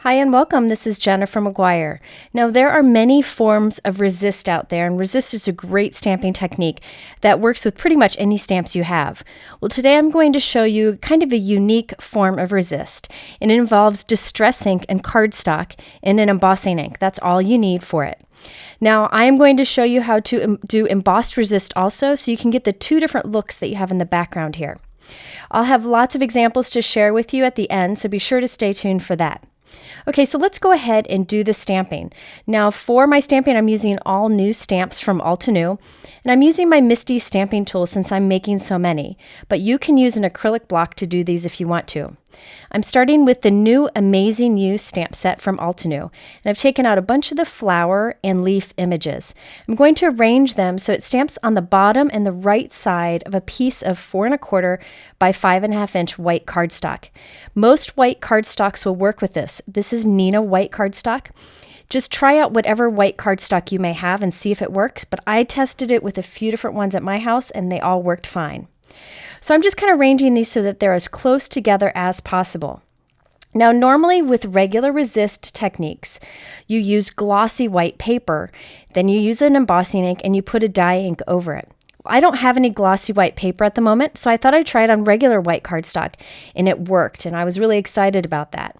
Hi and welcome. This is Jennifer McGuire. Now, there are many forms of resist out there, and resist is a great stamping technique that works with pretty much any stamps you have. Well, today I'm going to show you kind of a unique form of resist, and it involves distress ink and cardstock in an embossing ink. That's all you need for it. Now, I am going to show you how to do embossed resist also, so you can get the two different looks that you have in the background here. I'll have lots of examples to share with you at the end, so be sure to stay tuned for that. Okay, so let's go ahead and do the stamping. Now for my stamping, I'm using all new stamps from Altenew, and I'm using my Misty stamping tool since I'm making so many, but you can use an acrylic block to do these if you want to. I'm starting with the new Amazing You stamp set from Altenew, and I've taken out a bunch of the flower and leaf images. I'm going to arrange them so it stamps on the bottom and the right side of a piece of 4 1/4 by 5 1/2 inch white cardstock. Most white cardstocks will work with this. This is Nina white cardstock. Just try out whatever white cardstock you may have and see if it works, but I tested it with a few different ones at my house and they all worked fine. So I'm just kind of arranging these so that they're as close together as possible. Now, normally with regular resist techniques, you use glossy white paper, then you use an embossing ink and you put a dye ink over it. I don't have any glossy white paper at the moment, so I thought I'd try it on regular white cardstock, and it worked, and I was really excited about that.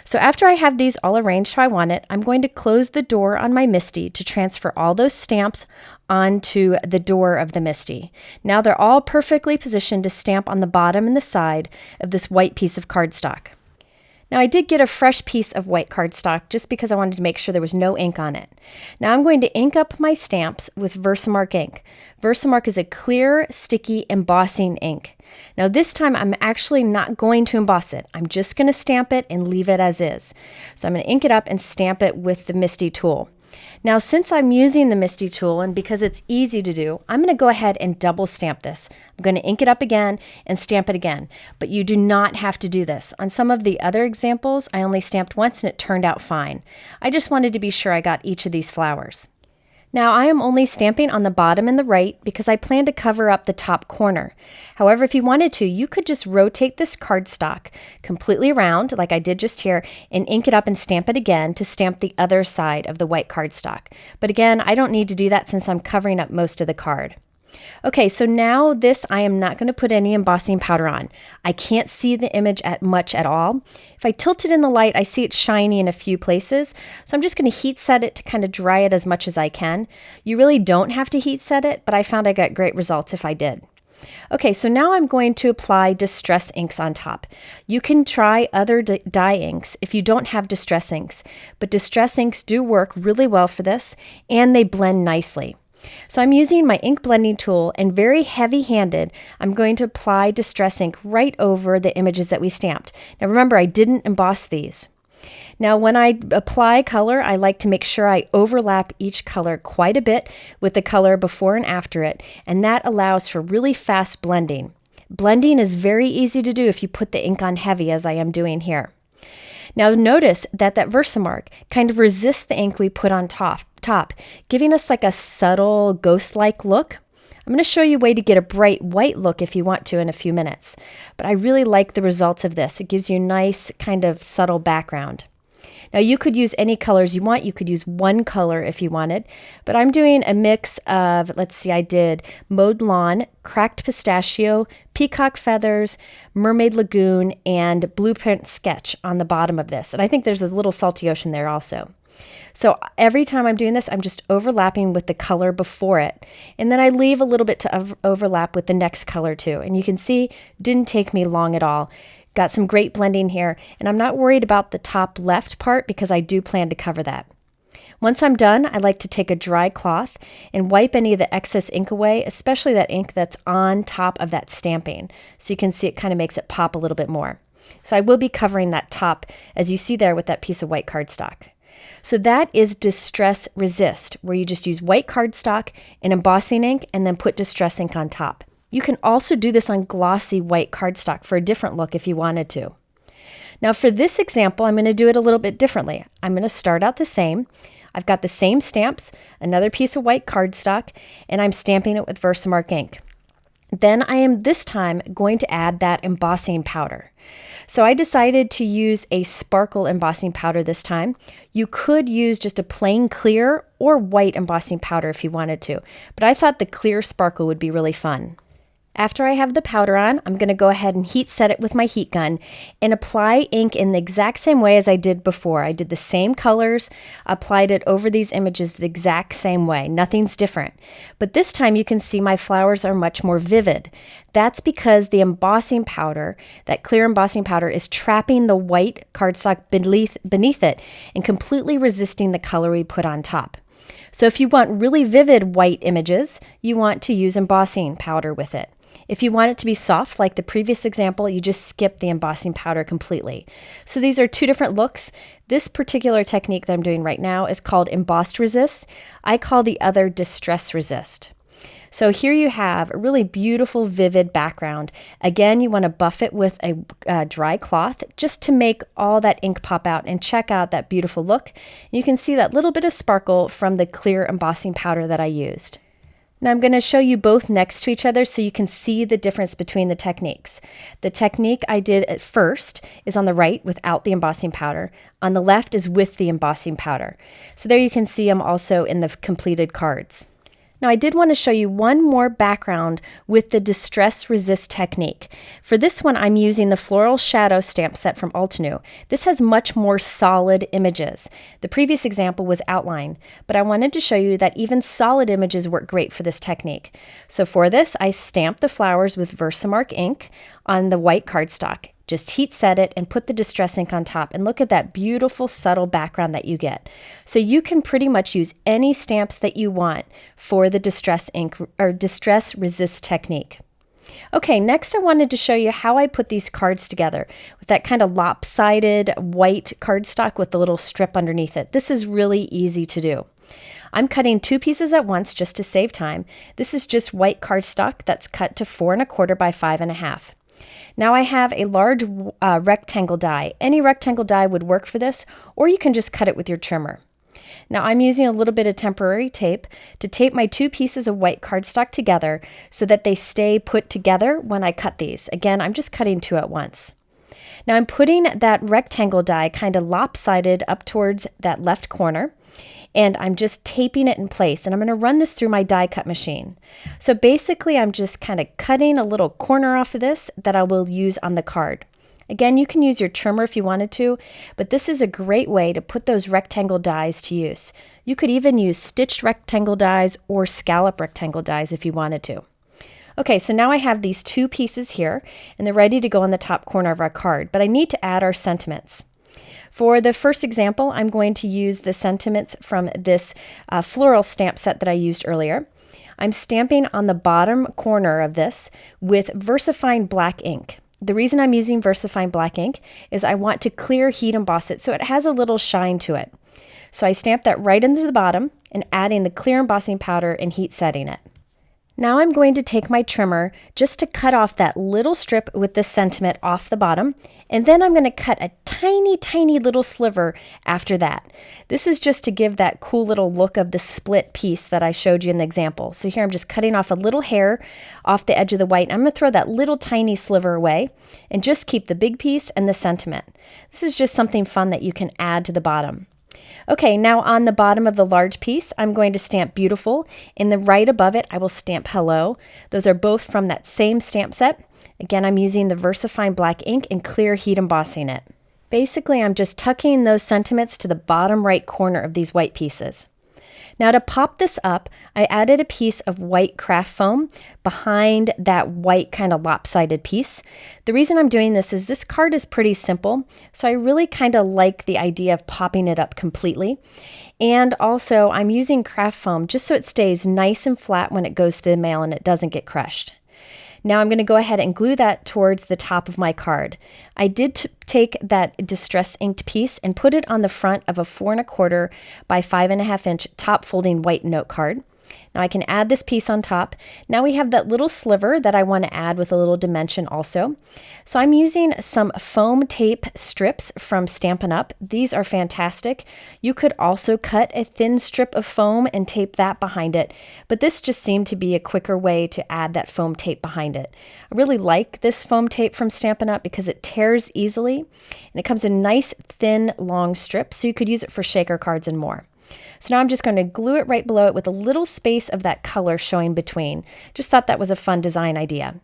So after I have these all arranged how I want it, I'm going to close the door on my Misty to transfer all those stamps onto the door of the Misty. Now they're all perfectly positioned to stamp on the bottom and the side of this white piece of cardstock. Now I did get a fresh piece of white cardstock just because I wanted to make sure there was no ink on it. Now I'm going to ink up my stamps with Versamark ink. Versamark is a clear, sticky embossing ink. Now this time I'm actually not going to emboss it. I'm just going to stamp it and leave it as is. So I'm going to ink it up and stamp it with the Misty tool. Now, since I'm using the Misty tool and because it's easy to do, I'm going to go ahead and double stamp this. I'm going to ink it up again and stamp it again, but you do not have to do this. On some of the other examples, I only stamped once and it turned out fine. I just wanted to be sure I got each of these flowers. Now I am only stamping on the bottom and the right because I plan to cover up the top corner. However, if you wanted to, you could just rotate this cardstock completely around like I did just here and ink it up and stamp it again to stamp the other side of the white cardstock. But again, I don't need to do that since I'm covering up most of the card. Okay, so now this I am not going to put any embossing powder on. I can't see the image much at all. If I tilt it in the light, I see it shiny in a few places, so I'm just going to heat set it to kind of dry it as much as I can. You really don't have to heat set it, but I found I got great results if I did. Okay, so now I'm going to apply distress inks on top. You can try other dye inks if you don't have distress inks, but distress inks do work really well for this, and they blend nicely. So I'm using my ink blending tool and very heavy-handed, I'm going to apply distress ink right over the images that we stamped. Now remember, I didn't emboss these. Now when I apply color, I like to make sure I overlap each color quite a bit with the color before and after it, and that allows for really fast blending. Blending is very easy to do if you put the ink on heavy, as I am doing here. Now notice that Versamark kind of resists the ink we put on top, giving us like a subtle ghost-like look. I'm going to show you a way to get a bright white look if you want to in a few minutes, but I really like the results of this. It gives you a nice kind of subtle background. Now you could use any colors you want. You could use one color if you wanted, but I'm doing a mix of, let's see, I did Mowed Lawn, Cracked Pistachio, Peacock Feathers, Mermaid Lagoon, and Blueprint Sketch on the bottom of this. And I think there's a little Salty Ocean there also. So every time I'm doing this, I'm just overlapping with the color before it. And then I leave a little bit to overlap with the next color too. And you can see, it didn't take me long at all. Got some great blending here, and I'm not worried about the top left part because I do plan to cover that. Once I'm done, I like to take a dry cloth and wipe any of the excess ink away, especially that ink that's on top of that stamping. So you can see it kind of makes it pop a little bit more. So I will be covering that top, as you see there with that piece of white cardstock. So that is distress resist, where you just use white cardstock and embossing ink and then put distress ink on top. You can also do this on glossy white cardstock for a different look if you wanted to. Now for this example, I'm going to do it a little bit differently. I'm going to start out the same. I've got the same stamps, another piece of white cardstock, and I'm stamping it with Versamark ink. Then I am this time going to add that embossing powder. So I decided to use a sparkle embossing powder this time. You could use just a plain clear or white embossing powder if you wanted to, but I thought the clear sparkle would be really fun. After I have the powder on, I'm going to go ahead and heat set it with my heat gun and apply ink in the exact same way as I did before. I did the same colors, applied it over these images the exact same way. Nothing's different. But this time you can see my flowers are much more vivid. That's because the embossing powder, that clear embossing powder, is trapping the white cardstock beneath it and completely resisting the color we put on top. So if you want really vivid white images, you want to use embossing powder with it. If you want it to be soft, like the previous example, you just skip the embossing powder completely. So these are two different looks. This particular technique that I'm doing right now is called embossed resist. I call the other distress resist. So here you have a really beautiful, vivid background. Again, you want to buff it with a dry cloth just to make all that ink pop out and check out that beautiful look. You can see that little bit of sparkle from the clear embossing powder that I used. Now I'm going to show you both next to each other so you can see the difference between the techniques. The technique I did at first is on the right without the embossing powder. On the left is with the embossing powder. So there you can see them also in the completed cards. Now I did want to show you one more background with the distress resist technique. For this one I'm using the Floral Shadow stamp set from Altenew. This has much more solid images. The previous example was outline, but I wanted to show you that even solid images work great for this technique. So for this I stamped the flowers with Versamark ink on the white cardstock. Just heat set it and put the distress ink on top, and look at that beautiful subtle background that you get. So you can pretty much use any stamps that you want for the distress ink or distress resist technique. Okay, next I wanted to show you how I put these cards together with that kind of lopsided white cardstock with the little strip underneath it. This is really easy to do. I'm cutting two pieces at once just to save time. This is just white cardstock that's cut to 4 1/4 by 5 1/2. Now I have a large rectangle die. Any rectangle die would work for this, or you can just cut it with your trimmer. Now I'm using a little bit of temporary tape to tape my two pieces of white cardstock together so that they stay put together when I cut these. Again, I'm just cutting two at once. Now I'm putting that rectangle die kind of lopsided up towards that left corner, and I'm just taping it in place, and I'm going to run this through my die cut machine. So basically I'm just kind of cutting a little corner off of this that I will use on the card. Again, you can use your trimmer if you wanted to, but this is a great way to put those rectangle dies to use. You could even use stitched rectangle dies or scallop rectangle dies if you wanted to. Okay, so now I have these two pieces here, and they're ready to go on the top corner of our card, but I need to add our sentiments. For the first example, I'm going to use the sentiments from this floral stamp set that I used earlier. I'm stamping on the bottom corner of this with VersaFine black ink. The reason I'm using VersaFine black ink is I want to clear heat emboss it so it has a little shine to it. So I stamp that right into the bottom and adding the clear embossing powder and heat setting it. Now I'm going to take my trimmer just to cut off that little strip with the sentiment off the bottom, and then I'm going to cut a tiny, tiny little sliver after that. This is just to give that cool little look of the split piece that I showed you in the example. So here I'm just cutting off a little hair off the edge of the white. I'm going to throw that little tiny sliver away and just keep the big piece and the sentiment. This is just something fun that you can add to the bottom. Okay, now on the bottom of the large piece, I'm going to stamp Beautiful. In the right above it, I will stamp Hello. Those are both from that same stamp set. Again, I'm using the VersaFine black ink and clear heat embossing it. Basically, I'm just tucking those sentiments to the bottom right corner of these white pieces. Now to pop this up, I added a piece of white craft foam behind that white kind of lopsided piece. The reason I'm doing this is this card is pretty simple, so I really kind of like the idea of popping it up completely. And also I'm using craft foam just so it stays nice and flat when it goes to the mail and it doesn't get crushed. Now I'm going to go ahead and glue that towards the top of my card. I did take that distress inked piece and put it on the front of a 4 1/4 by 5 1/2 inch top folding white note card. Now I can add this piece on top. Now we have that little sliver that I want to add with a little dimension also. So I'm using some foam tape strips from Stampin' Up. These are fantastic. You could also cut a thin strip of foam and tape that behind it, but this just seemed to be a quicker way to add that foam tape behind it. I really like this foam tape from Stampin' Up because it tears easily and it comes in nice, thin, long strips, so you could use it for shaker cards and more. So now I'm just going to glue it right below it with a little space of that color showing between. Just thought that was a fun design idea.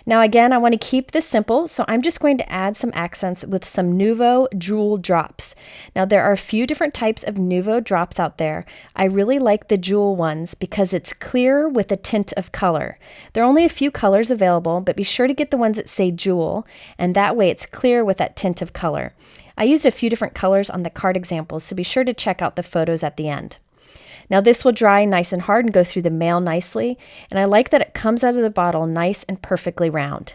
Now again, I want to keep this simple, so I'm just going to add some accents with some Nuvo Jewel drops. Now there are a few different types of Nuvo drops out there. I really like the Jewel ones because it's clear with a tint of color. There are only a few colors available, but be sure to get the ones that say Jewel, and that way it's clear with that tint of color. I used a few different colors on the card examples, so be sure to check out the photos at the end. Now this will dry nice and hard and go through the mail nicely, and I like that it comes out of the bottle nice and perfectly round.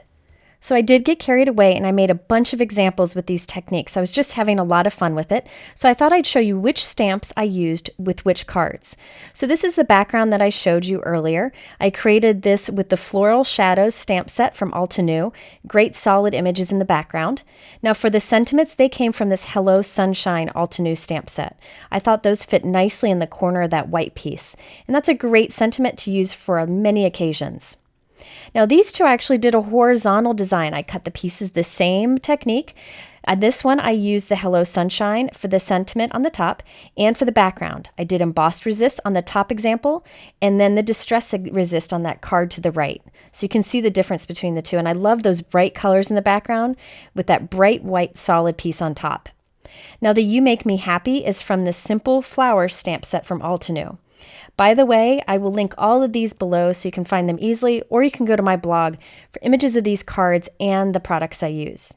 So I did get carried away and I made a bunch of examples with these techniques. I was just having a lot of fun with it. So I thought I'd show you which stamps I used with which cards. So this is the background that I showed you earlier. I created this with the Floral Shadows stamp set from Altenew. Great solid images in the background. Now for the sentiments, they came from this Hello Sunshine Altenew stamp set. I thought those fit nicely in the corner of that white piece. And that's a great sentiment to use for many occasions. Now these two I actually did a horizontal design. I cut the pieces the same technique. This one I used the Hello Sunshine for the sentiment on the top and for the background. I did embossed resist on the top example and then the distress resist on that card to the right. So you can see the difference between the two, and I love those bright colors in the background with that bright white solid piece on top. Now the You Make Me Happy is from the Simple Flower stamp set from Altenew. By the way, I will link all of these below so you can find them easily, or you can go to my blog for images of these cards and the products I use.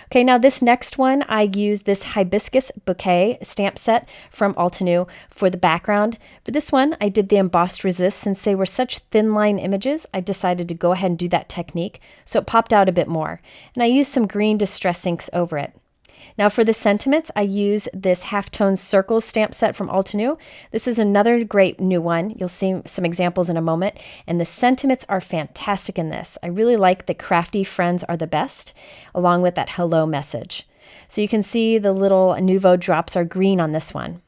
Okay, now this next one, I used this Hibiscus Bouquet stamp set from Altenew for the background. For this one, I did the embossed resist. Since they were such thin line images, I decided to go ahead and do that technique, so it popped out a bit more. And I used some green distress inks over it. Now for the sentiments, I use this Halftone Circles stamp set from Altenew. This is another great new one. You'll see some examples in a moment. And the sentiments are fantastic in this. I really like the crafty friends are the best, along with that hello message. So you can see the little Nuvo drops are green on this one.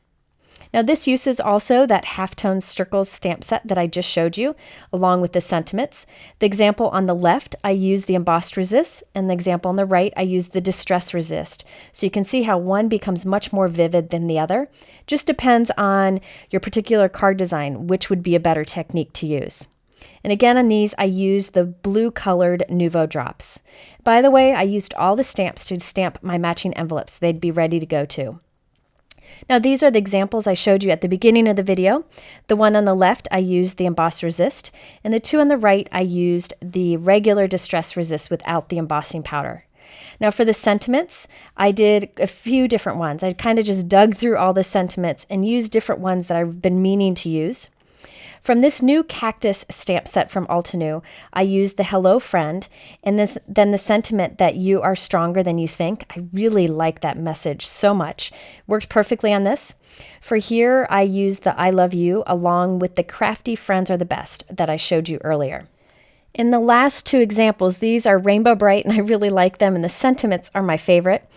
Now this uses also that Halftone Circles stamp set that I just showed you, along with the sentiments. The example on the left, I use the embossed resist, and the example on the right, I use the distress resist. So you can see how one becomes much more vivid than the other. Just depends on your particular card design, which would be a better technique to use. And again on these, I used the blue colored Nuvo drops. By the way, I used all the stamps to stamp my matching envelopes, so they'd be ready to go too. Now these are the examples I showed you at the beginning of the video. The one on the left, I used the embossed resist, and the two on the right, I used the regular distress resist without the embossing powder. Now for the sentiments, I did a few different ones. I kind of just dug through all the sentiments and used different ones that I've been meaning to use. From this new cactus stamp set from Altenew, I used the Hello Friend and then the sentiment that you are stronger than you think. I really like that message so much. Worked perfectly on this. For here, I used the I Love You along with the Crafty Friends Are the Best that I showed you earlier. In the last two examples, these are Rainbow Bright and I really like them, and the sentiments are my favorite.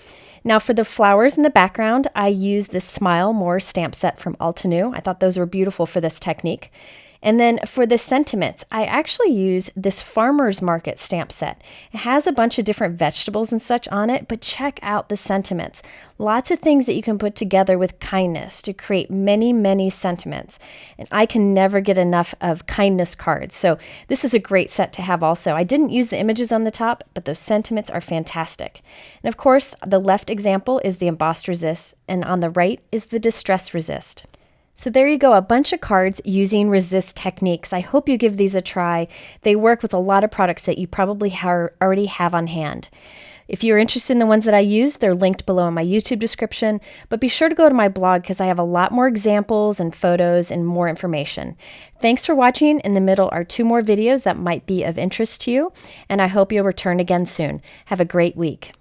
Now for the flowers in the background, I used this Smile More stamp set from Altenew. I thought those were beautiful for this technique. And then for the sentiments, I actually use this Farmer's Market stamp set. It has a bunch of different vegetables and such on it, but check out the sentiments. Lots of things that you can put together with kindness to create many, many sentiments. And I can never get enough of kindness cards. So this is a great set to have also. I didn't use the images on the top, but those sentiments are fantastic. And of course, the left example is the embossed resist, and on the right is the distress resist. So there you go, a bunch of cards using resist techniques. I hope you give these a try. They work with a lot of products that you probably already have on hand. If you're interested in the ones that I use, they're linked below in my YouTube description, but be sure to go to my blog because I have a lot more examples and photos and more information. Thanks for watching. In the middle are 2 more videos that might be of interest to you, and I hope you'll return again soon. Have a great week.